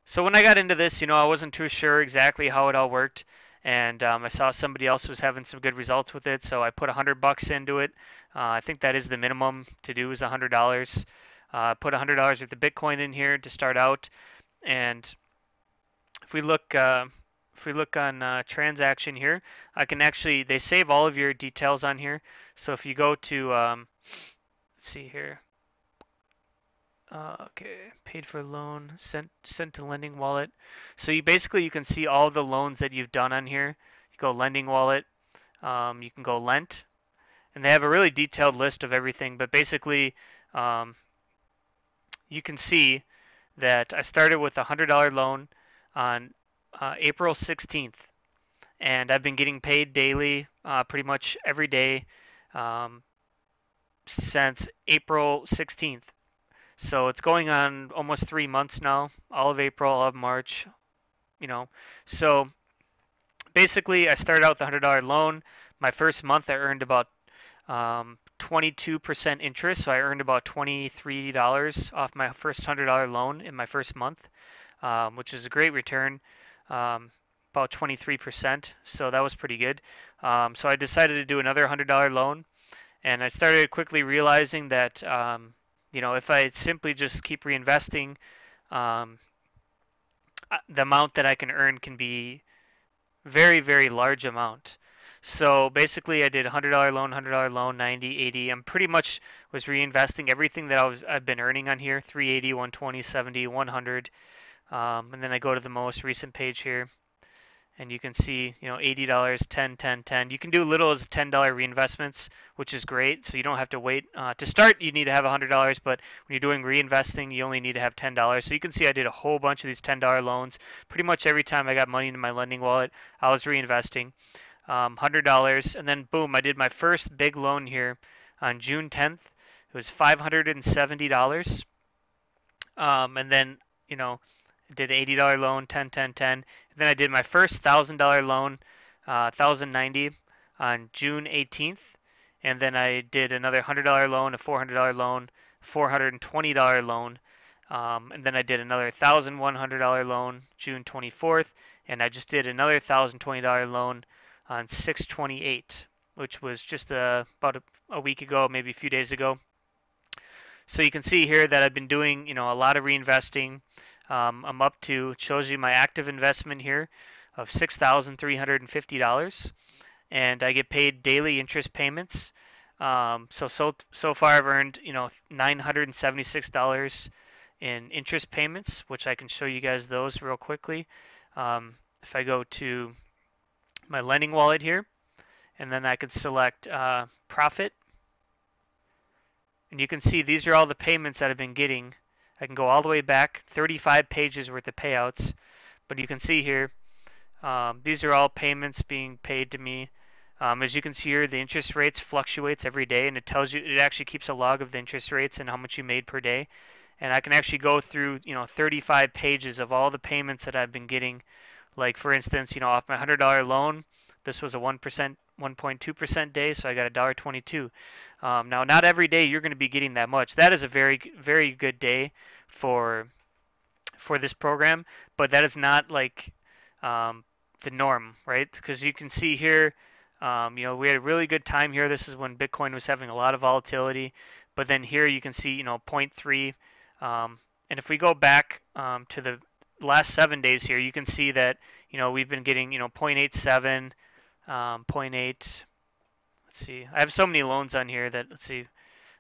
So when I got into this, I wasn't too sure exactly how it all worked, and I saw somebody else was having some good results with it, so I put $100 into it. I think that is the minimum to do is $100. Put $100 worth of Bitcoin in here to start out, and if we look on transaction here, I can actually they save all of your details on here. So if you go to let's see here. Okay, paid for loan, sent to lending wallet. So you can see all the loans that you've done on here. You go lending wallet, you can go lent, and they have a really detailed list of everything. But basically, um, you can see that I started with a $100 loan on April 16th, and I've been getting paid daily, pretty much every day, um, since April 16th. So it's going on almost 3 months now, all of April, all of March, you know. So basically, I started out with a $100 loan. My first month, I earned about 22% interest, so I earned about $23 off my first $100 loan in my first month, which is a great return, um, about 23%. So that was pretty good. So I decided to do another $100 loan, and I started quickly realizing that if I simply just keep reinvesting, um, the amount that I can earn can be very, very large amount. So basically, I did $100 loan, $100 loan, 90, 80. I'm pretty much was reinvesting everything that I've been earning on here, 380, 120, 70, 100. And then I go to the most recent page here, and you can see, $80, 10, 10, 10. You can do little as $10 reinvestments, which is great. So you don't have to wait. To start, you need to have $100, but when you're doing reinvesting, you only need to have $10. So you can see I did a whole bunch of these $10 loans. Pretty much every time I got money into my lending wallet, I was reinvesting $100, and then boom, I did my first big loan here on June 10th. It was $570. And then, did $80 loan, 10, 10, 10. And then I did my first $1,000 loan, 1,090 on June 18th. And then I did another $100 loan, a $400 loan, $420 loan. And then I did another $1,100 loan June 24th. And I just did another $1,020 loan on 6/28, which was just about a week ago, maybe a few days ago. So you can see here that I've been doing, a lot of reinvesting. I'm up to, it shows you my active investment here of $6,350, and I get paid daily interest payments. So far I've earned, $976 in interest payments, which I can show you guys those real quickly. If I go to my lending wallet here, and then I can select profit, and you can see these are all the payments that I've been getting. I can go all the way back, 35 pages worth of payouts, but you can see here, these are all payments being paid to me. As you can see here, the interest rates fluctuates every day, and it tells you, it actually keeps a log of the interest rates and how much you made per day. And I can actually go through, 35 pages of all the payments that I've been getting. Like for instance, off my $100 loan, this was a 1%, 1.2% day, so I got $1.22. Now, not every day you're going to be getting that much. That is a very, very good day for this program, but that is not like the norm, right? Because you can see here, we had a really good time here. This is when Bitcoin was having a lot of volatility, but then here you can see, zero point 0.3. And if we go back to the last 7 days here, you can see that, we've been getting, 0.87, 0.8. Let's see. I have so many loans on here that, let's see,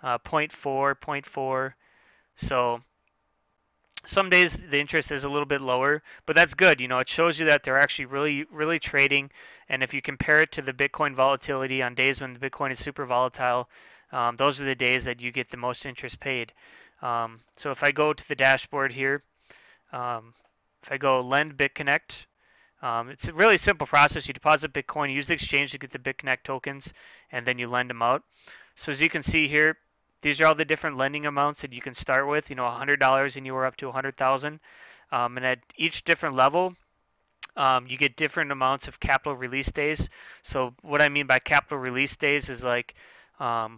0.4, 0.4. So some days the interest is a little bit lower, but that's good. It shows you that they're actually really, really trading. And if you compare it to the Bitcoin volatility on days when the Bitcoin is super volatile, those are the days that you get the most interest paid. So if I go to the dashboard here, if I go lend BitConnect, it's a really simple process. You deposit Bitcoin, use the exchange to get the BitConnect tokens, and then you lend them out. So as you can see here, these are all the different lending amounts that you can start with. $100 and you are up to 100,000. And at each different level, you get different amounts of capital release days. So what I mean by capital release days is like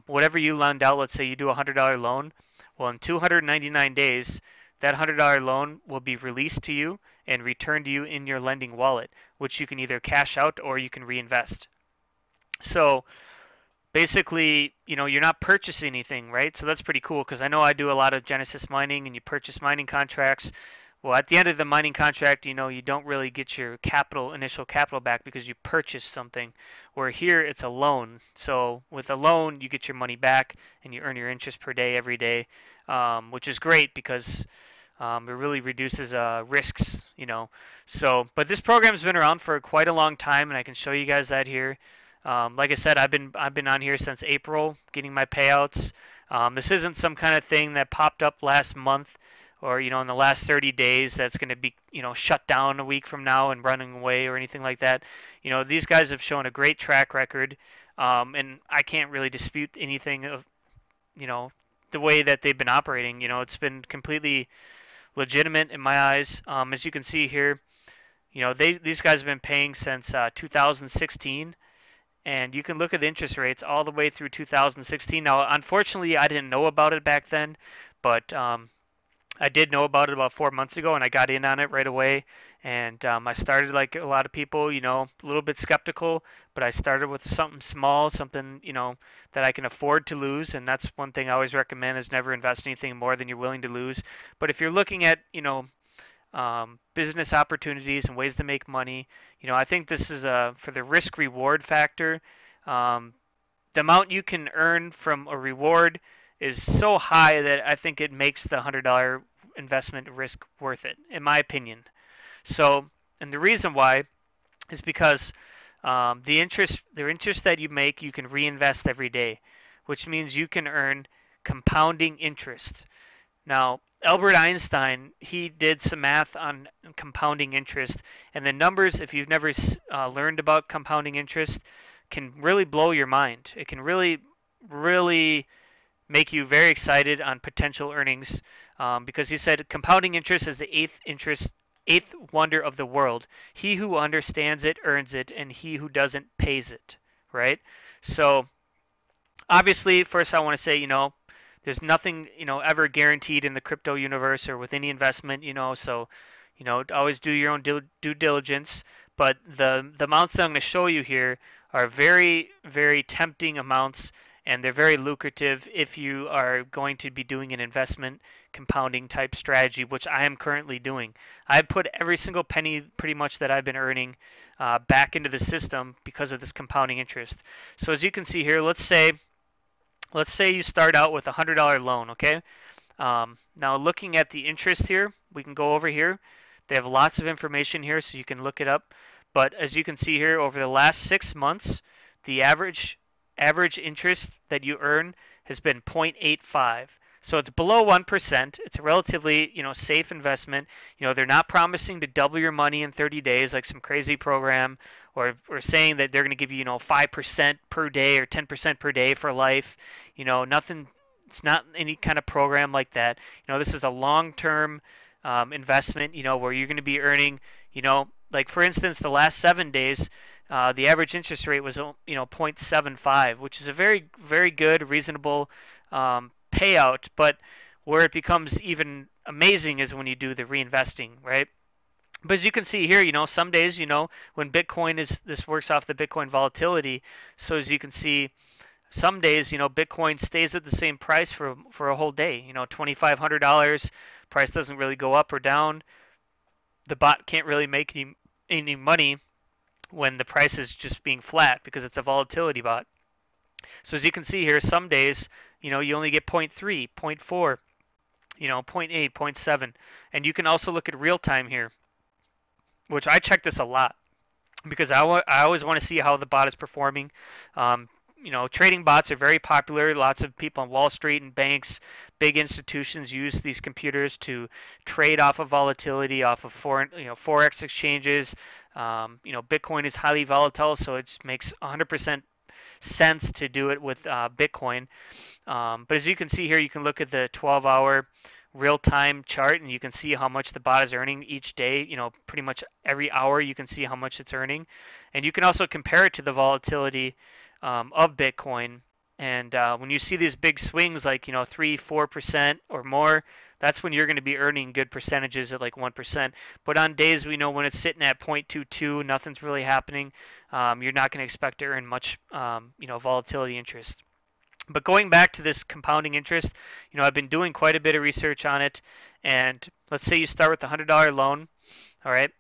whatever you lend out. Let's say you do a $100 loan. Well, in 299 days, that $100 loan will be released to you and returned to you in your lending wallet, which you can either cash out or you can reinvest. So basically, you're not purchasing anything, right? So that's pretty cool because I know I do a lot of Genesis mining and you purchase mining contracts. Well, at the end of the mining contract, you don't really get your initial capital back because you purchased something. Where here it's a loan. So with a loan, you get your money back and you earn your interest per day every day, which is great because it really reduces risks. So, but this program's been around for quite a long time, and I can show you guys that here. Like I said, I've been on here since April, getting my payouts. This isn't some kind of thing that popped up last month or in the last 30 days that's going to be shut down a week from now and running away or anything like that. These guys have shown a great track record, and I can't really dispute anything of you know the way that they've been operating. It's been completely legitimate in my eyes. As you can see here, these guys have been paying since 2016, and you can look at the interest rates all the way through 2016. Now, unfortunately, I didn't know about it back then, but I did know about it about 4 months ago, and I got in on it right away. And I started like a lot of people, a little bit skeptical, but I started with something small, something that I can afford to lose. And that's one thing I always recommend: is never invest anything more than you're willing to lose. But if you're looking at business opportunities and ways to make money, I think this is for the risk reward factor. Um, the amount you can earn from a reward is so high that I think it makes the $100 investment risk worth it, in my opinion. So, and the reason why is because the interest that you make, you can reinvest every day, which means you can earn compounding interest. Now, Albert Einstein, he did some math on compounding interest, and the numbers, if you've never learned about compounding interest, can really blow your mind. It can really, really make you very excited on potential earnings, because he said compounding interest is the eighth wonder of the world. He who understands it earns it, and he who doesn't pays it. Right? So obviously, first I want to say, there's nothing, ever guaranteed in the crypto universe or with any investment, so, always do your own due diligence. But the amounts that I'm going to show you here are very, very tempting amounts, and they're very lucrative if you are going to be doing an investment compounding type strategy, which I am currently doing. I put every single penny pretty much that I've been earning back into the system because of this compounding interest. So as you can see here, let's say you start out with a $100 loan, okay? Now looking at the interest here, we can go over here. They have lots of information here, so you can look it up. But as you can see here, over the last 6 months, the average interest that you earn has been 0.85. So it's below 1%. It's a relatively, safe investment. They're not promising to double your money in 30 days like some crazy program, or saying that they're going to give you, 5% per day or 10% per day for life. Nothing. It's not any kind of program like that. This is a long-term investment. Where you're going to be earning, like for instance, the last 7 days, the average interest rate was 0.75, which is a very, very good, reasonable payout. But where it becomes even amazing is when you do the reinvesting, right? But as you can see here, some days, when this works off the Bitcoin volatility. So as you can see, some days, Bitcoin stays at the same price for a whole day. $2,500, price doesn't really go up or down. The bot can't really make any money when the price is just being flat because it's a volatility bot. So as you can see here, some days, you only get 0.3, 0.4, 0.8, 0.7. And you can also look at real time here, which I check this a lot because I always want to see how the bot is performing. Trading bots are very popular. Lots of people on Wall Street and banks, big institutions use these computers to trade off of volatility, off of forex exchanges. Bitcoin is highly volatile, so it makes 100% sense to do it with Bitcoin. But as you can see here, you can look at the 12-hour real-time chart, and you can see how much the bot is earning each day. Pretty much every hour you can see how much it's earning, and you can also compare it to the volatility of Bitcoin. And when you see these big swings, like 3-4% or more, That's when you're going to be earning good percentages at like 1%. But on days we know when it's sitting at 0.22, nothing's really happening, you're not going to expect to earn much, volatility interest. But going back to this compounding interest, I've been doing quite a bit of research on it. And let's say you start with a $100 loan, all right?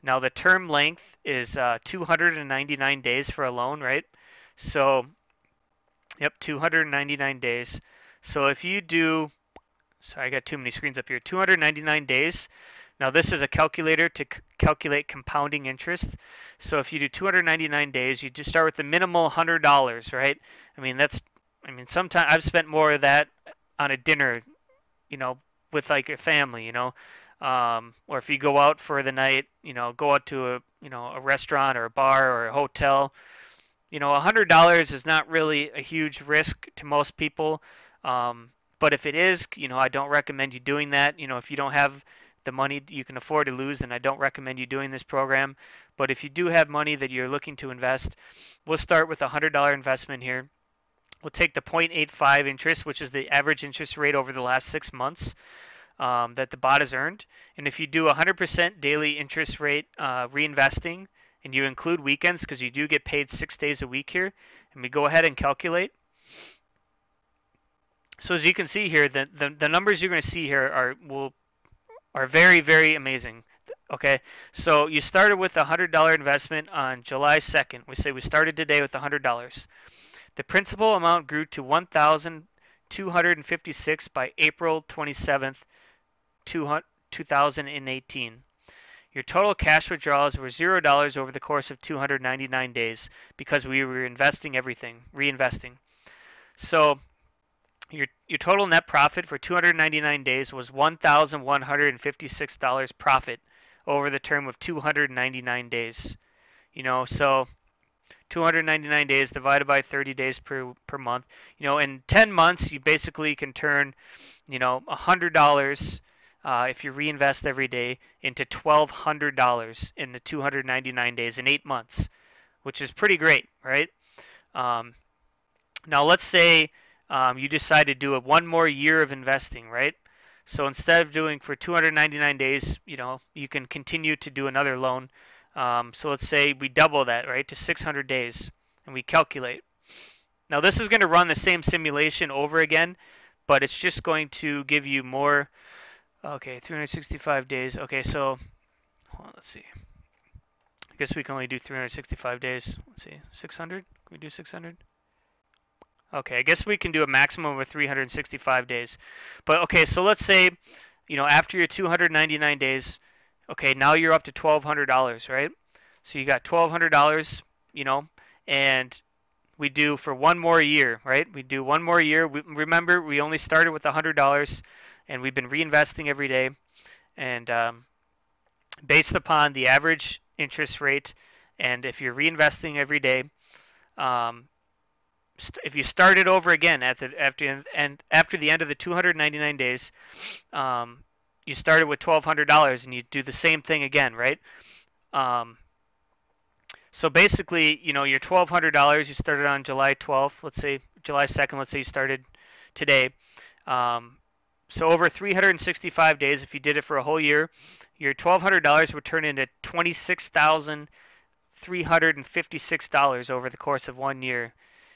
Now the term length is 299 days for a loan, right? So, yep, 299 days. So if you do, sorry, I got too many screens up here, 299 days. Now this is a calculator to calculate compounding interest. So if you do 299 days, you just start with the minimal $100, right? Sometimes I've spent more of that on a dinner, you know, with like your family, or if you go out for the night, go out to a restaurant or a bar or a hotel. $100 is not really a huge risk to most people. But if it is, I don't recommend you doing that. If you don't have the money you can afford to lose, then I don't recommend you doing this program. But if you do have money that you're looking to invest, we'll start with a $100 investment here. We'll take the 0.85 interest, which is the average interest rate over the last 6 months that the bot has earned. And if you do 100% daily interest rate reinvesting, and you include weekends because you do get paid 6 days a week here, and we go ahead and calculate. So as you can see here, the numbers you're going to see here are very, very amazing. Okay, so you started with a $100 investment on July 2nd. We say we started today with $100. The principal amount grew to $1,256 by April 27th, 2018. Your total cash withdrawals were $0 over the course of 299 days because we were investing everything, reinvesting. So your total net profit for 299 days was $1,156 profit over the term of 299 days. So 299 days divided by 30 days per month. In 10 months, you basically can turn, $100 if you reinvest every day into $1,200 in the 299 days in 8 months, which is pretty great, right? Now let's say you decide to do one more year of investing, right? So instead of doing for 299 days, you can continue to do another loan. So let's say we double that, right, to 600 days, and we calculate. Now this is going to run the same simulation over again, but it's just going to give you more. Okay, 365 days. Okay, so hold on, let's see. I guess we can only do 365 days. Let's see, 600? Can we do 600? Okay, I guess we can do a maximum of 365 days. But okay, so let's say, after your 299 days, okay, now you're up to $1,200, right? So you got $1,200, and we do for one more year, right? We do one more year. Remember, we only started with $100, and we've been reinvesting every day. And based upon the average interest rate, and if you're reinvesting every day, if you started over again after the end of the 299 days, you started with $1,200 and you do the same thing again, right? So basically, your $1,200 you started on July 12th, let's say July 2nd, let's say you started today. So over 365 days, if you did it for a whole year, your $1,200 would turn into $26,356 over the course of 1 year.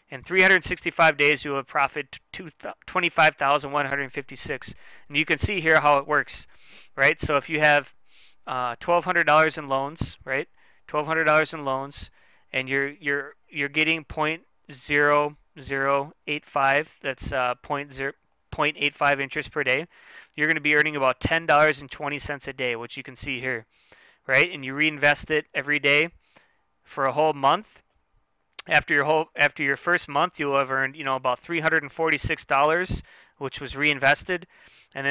In 365 days, you will profit $25,156. And you can see here how it works, right? So if you have $1,200 in loans, right? $1,200 in loans, and you're getting 0.0085. That's 0.85 interest per day. You're going to be earning about $10.20 a day, which you can see here, right? And you reinvest it every day for a whole month. After your first month, you'll have earned about $346, which was reinvested, and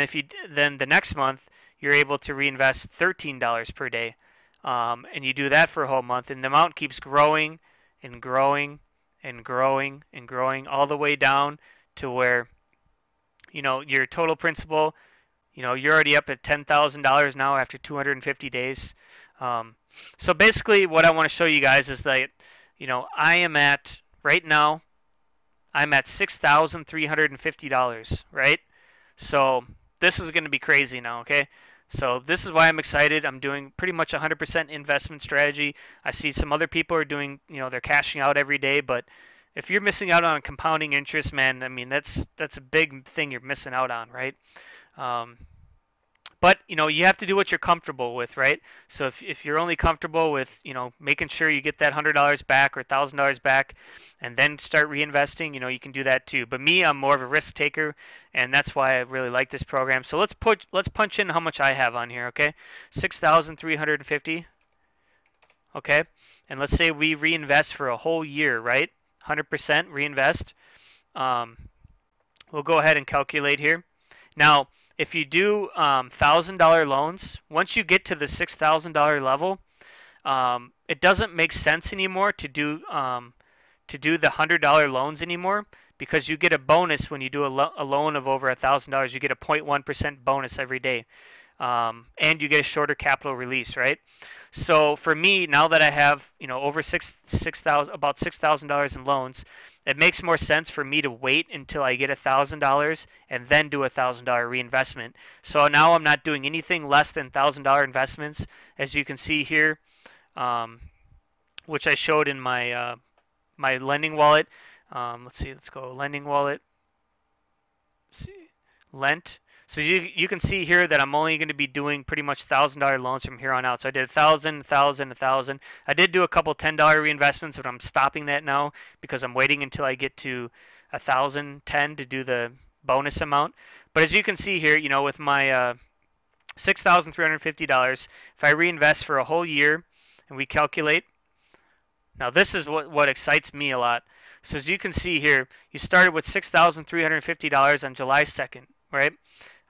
then the next month you're able to reinvest $13 per day, and you do that for a whole month, and the amount keeps growing and growing and growing and growing all the way down to where your total principal, you're already up at $10,000 now after 250 days. So basically, what I want to show you guys is that. I am right now, I'm at $6,350, right? So this is going to be crazy now, okay? So this is why I'm excited. I'm doing pretty much 100% investment strategy. I see some other people are doing, they're cashing out every day, but if you're missing out on compounding interest, man, I mean that's a big thing you're missing out on, right? Um, but you have to do what you're comfortable with, right? So if you're only comfortable with making sure you get that $100 back or $1,000 back and then start reinvesting, you can do that too. But me, I'm more of a risk taker, and that's why I really like this program. So let's punch in how much I have on here, okay? 6,350. Okay, and let's say we reinvest for a whole year, right? 100% reinvest. um, we'll go ahead and calculate here. Now, if you do $1,000 loans, once you get to the $6,000 level, it doesn't make sense anymore to do the $100 loans anymore, because you get a bonus when you do a loan of over $1,000. You get a 0.1% bonus every day, and you get a shorter capital release, right? So for me, now that I have over about $6,000 in loans, it makes more sense for me to wait until I get $1,000 and then do $1,000 reinvestment. So now I'm not doing anything less than $1,000 investments, as you can see here, um, which I showed in my lending wallet. Let's see, let's go lending wallet. Let's see, lent. So you can see here that I'm only going to be doing pretty much $1,000 loans from here on out. So I did 1,000, 1,000, 1,000. I did do a couple $10 reinvestments, but I'm stopping that now because I'm waiting until I get to 1,010 to do the bonus amount. But as you can see here, with my $6,350, if I reinvest for a whole year and we calculate, now this is what excites me a lot. So as you can see here, you started with $6,350 on July 2nd, right?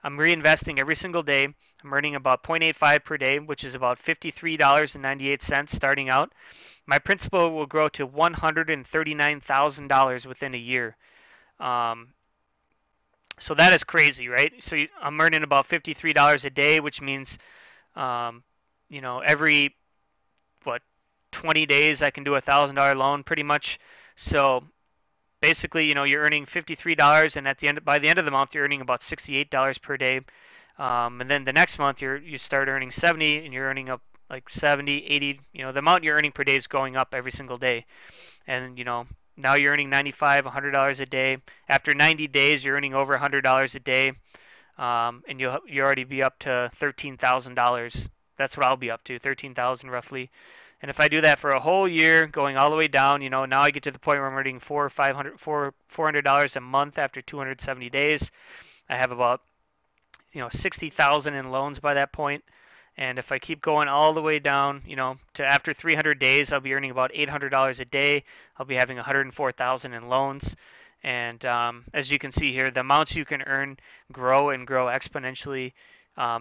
I'm reinvesting every single day. I'm earning about 0.85 per day, which is about $53.98 starting out. My principal will grow to $139,000 within a year. So that is crazy, right? So I'm earning about $53 a day, which means, every 20 days I can do $1,000 loan pretty much. So basically, you're earning $53, and by the end of the month, you're earning about $68 per day. And then the next month, you start earning 70, and you're earning up like 70, 80. The amount you're earning per day is going up every single day. And now you're earning 95, $100 a day. After 90 days, you're earning over $100 a day, and you already be up to $13,000. That's what I'll be up to, 13,000 roughly. And if I do that for a whole year, going all the way down, now I get to the point where I'm earning $400 a month after 270 days. I have about 60,000 in loans by that point. And if I keep going all the way down, to after 300 days, I'll be earning about $800 a day. I'll be having 104,000 in loans. And as you can see here, the amounts you can earn grow and grow exponentially,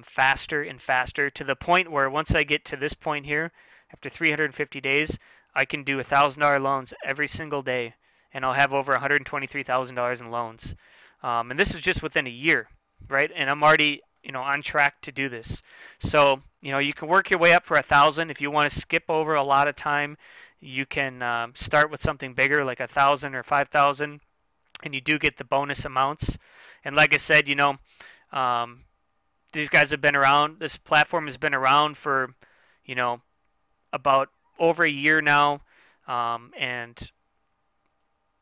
faster and faster, to the point where once I get to this point here, after 350 days, I can do $1,000 loans every single day, and I'll have over $123,000 in loans. And this is just within a year, right? And I'm already, on track to do this. So, you can work your way up for 1,000. If you want to skip over a lot of time, you can start with something bigger, like 1,000 or 5,000, and you do get the bonus amounts. And like I said, these guys have been around. This platform has been around for, about over a year now, and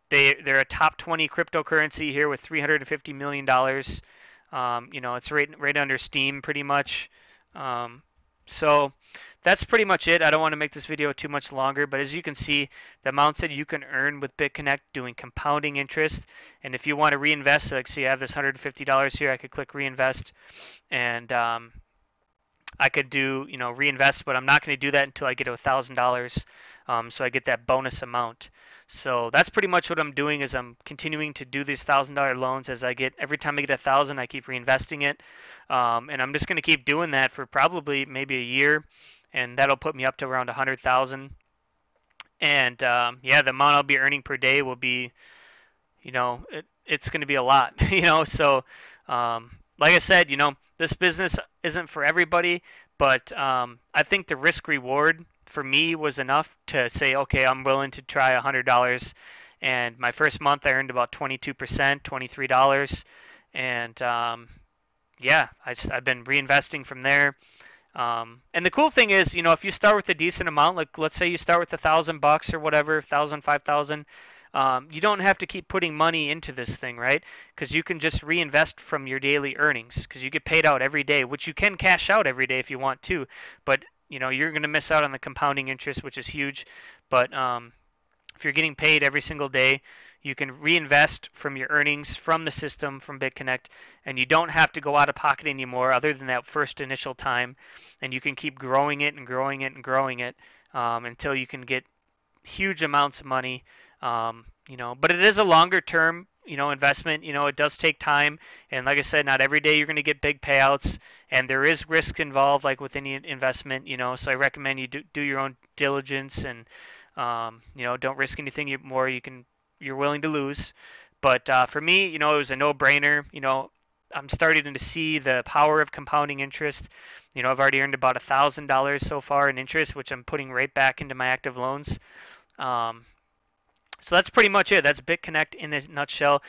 they're a top 20 cryptocurrency here with $350 million. It's right under Steam pretty much. So that's pretty much it. I don't want to make this video too much longer, but as you can see, the amounts that you can earn with BitConnect doing compounding interest. And if you want to reinvest, like say I have this $150 here, I could click reinvest, and I could do, reinvest, but I'm not going to do that until I get to $1,000, so I get that bonus amount. So that's pretty much what I'm doing, is I'm continuing to do these $1,000 loans. Every time I get 1,000, I keep reinvesting it, and I'm just going to keep doing that for probably maybe a year, and that'll put me up to around 100,000. And yeah, the amount I'll be earning per day will be, it's going to be a lot, So like I said, this business isn't for everybody, but I think the risk reward for me was enough to say, okay, I'm willing to try $100. And my first month I earned about 22%, $23, and yeah, I've been reinvesting from there. And the cool thing is, if you start with a decent amount, like let's say you start with $1,000 or whatever, 1,000, 5,000, you don't have to keep putting money into this thing, right? Because you can just reinvest from your daily earnings, because you get paid out every day, which you can cash out every day if you want to, but you're going to miss out on the compounding interest, which is huge. But if you're getting paid every single day, you can reinvest from your earnings from the system from BitConnect, and you don't have to go out of pocket anymore other than that first initial time. And you can keep growing it and growing it and growing it until you can get huge amounts of money. But it is a longer term, investment. It does take time, and like I said, not every day you're going to get big payouts, and there is risk involved, like with any investment. So I recommend you do your own diligence and don't risk anything you're willing to lose. But for me, it was a no-brainer. I'm starting to see the power of compounding interest. I've already earned about $1,000 so far in interest, which I'm putting right back into my active loans. Um, so that's pretty much it. That's BitConnect in a nutshell.